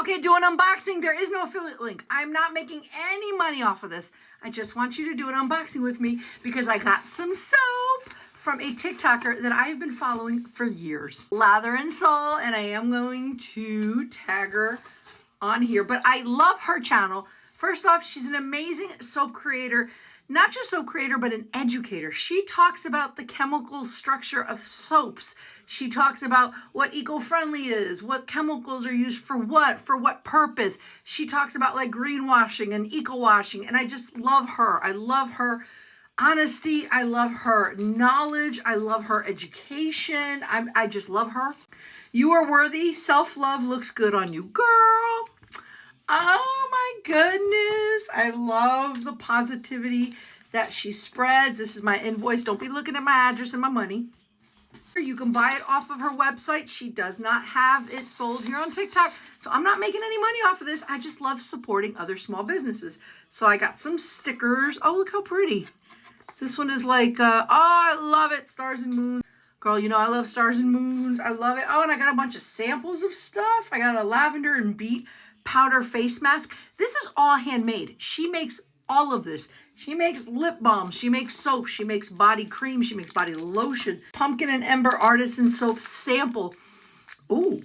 Okay, do an unboxing. There is no affiliate link. I'm not making any money off of this. I just want you to do an unboxing with me because I got some soap from a TikToker that I've been following for years. Lather and Soul, and I am going to tag her on here, but I love her channel. First off, she's an amazing soap creator. Not just soap creator, but an educator. She talks about the chemical structure of soaps. She talks about what eco-friendly is, what chemicals are used for what purpose. She talks about like greenwashing and eco-washing, and I just love her. I love her honesty. I love her knowledge. I love her education. I just love her. You are worthy. Self-love looks good on you, girl. Oh my goodness. I love the positivity that she spreads. This is my invoice. Don't be looking at my address and my money. You can buy it off of her website. She does not have it sold here on TikTok. So I'm not making any money off of this. I just love supporting other small businesses. So I got some stickers. Oh, look how pretty. This one is like, oh, I love it. Stars and moons. Girl, you know I love stars and moons. I love it. Oh, and I got a bunch of samples of stuff. I got a lavender and beet powder face mask. This is all handmade. She makes all of this. She makes lip balm. She makes soap. She makes body cream. She makes body lotion. Pumpkin and Ember Artisan Soap sample. Ooh.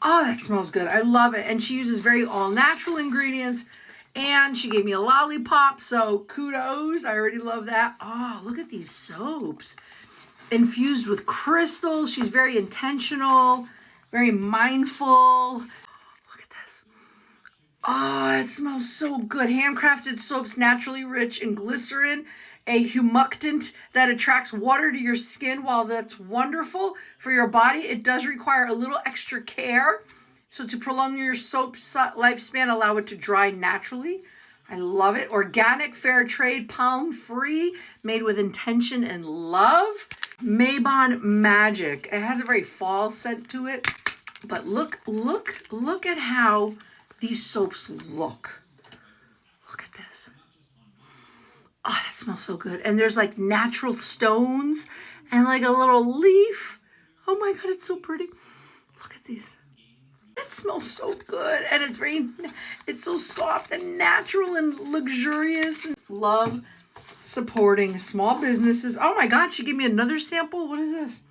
Oh, that smells good. I love it. And she uses very all-natural ingredients. And she gave me a lollipop. So kudos. I already love that. Oh, look at these soaps. Infused with crystals. She's very intentional. Very mindful. Oh, it smells so good. Handcrafted soaps naturally rich in glycerin, a humectant that attracts water to your skin. While that's wonderful for your body, it does require a little extra care. So to prolong your soap lifespan, allow it to dry naturally. I love it. Organic, fair trade, palm free, made with intention and love. Mabon Magic. It has a very fall scent to it. But look at how these soaps look. Look at this. Oh, that smells so good. And there's like natural stones and like a little leaf. Oh my God, it's so pretty. Look at these. It smells so good. And it's so soft and natural and luxurious. Love supporting small businesses. Oh my God, she gave me another sample. What is this?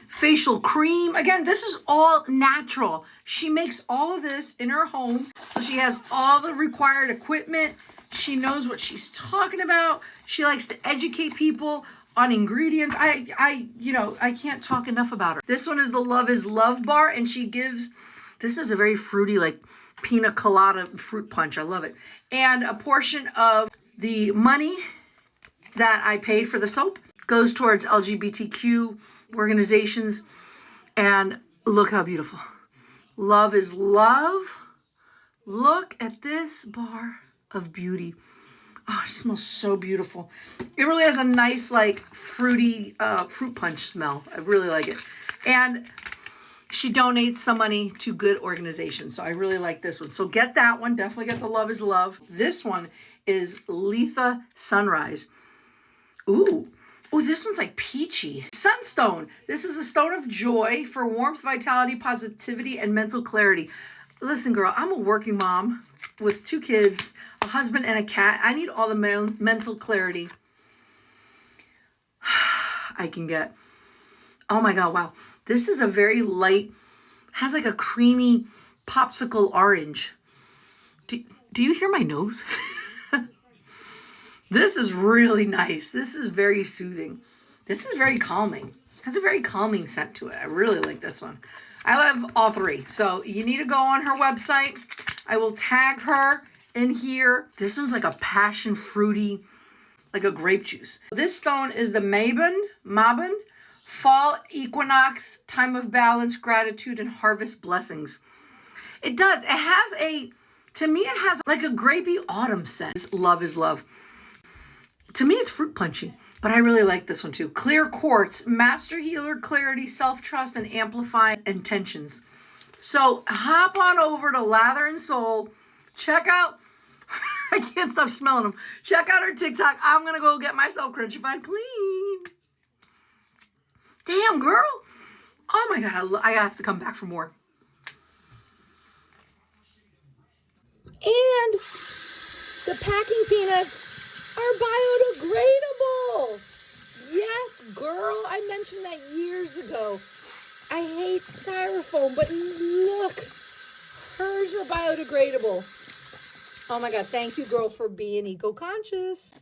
Facial cream. Again, this is all natural. She makes all of this in her home. So she has all the required equipment. She knows what she's talking about. She likes to educate people on ingredients. I can't talk enough about her. This one is the Love is Love bar, and she gives, this is a very fruity, like pina colada fruit punch. I love it. And a portion of the money that I paid for the soap goes towards LGBTQ organizations. And look how beautiful. Love is love. Look at this bar of beauty. Oh, it smells so beautiful. It really has a nice like fruity fruit punch smell. I really like it. And she donates some money to good organizations. So I really like this one. So get that one. Definitely get the Love is Love. This one is Letha Sunrise. Ooh. Oh, this one's like peachy. Sunstone. This is a stone of joy for warmth, vitality, positivity, and mental clarity. Listen, girl, I'm a working mom with 2 kids, a husband, and a cat. I need all the mental clarity I can get. Oh my God, wow. This is a very light, has like a creamy popsicle orange. Do you hear my nose? This is really nice. This is very soothing. This is very calming. It has a very calming scent to it. I really like this one. I love all 3. So you need to go on her website. I will tag her in here. This one's like a passion fruity, like a grape juice. This stone is the Mabon, Fall Equinox, Time of Balance, Gratitude, and Harvest Blessings. It does. It has to me, it has like a grapey autumn scent. Love is love. To me, it's fruit punchy, but I really like this one too. Clear Quartz, Master Healer, Clarity, Self-Trust, and Amplify Intentions. So hop on over to Lather and Soul. Check out, I can't stop smelling them. Check out her TikTok. I'm going to go get myself Crunchified clean. Damn, girl. Oh my God, I have to come back for more. And the packing peanuts are biodegradable. Yes, girl, I mentioned that years ago. I hate styrofoam, but look, hers are biodegradable. Oh my God, thank you, girl, for being eco-conscious.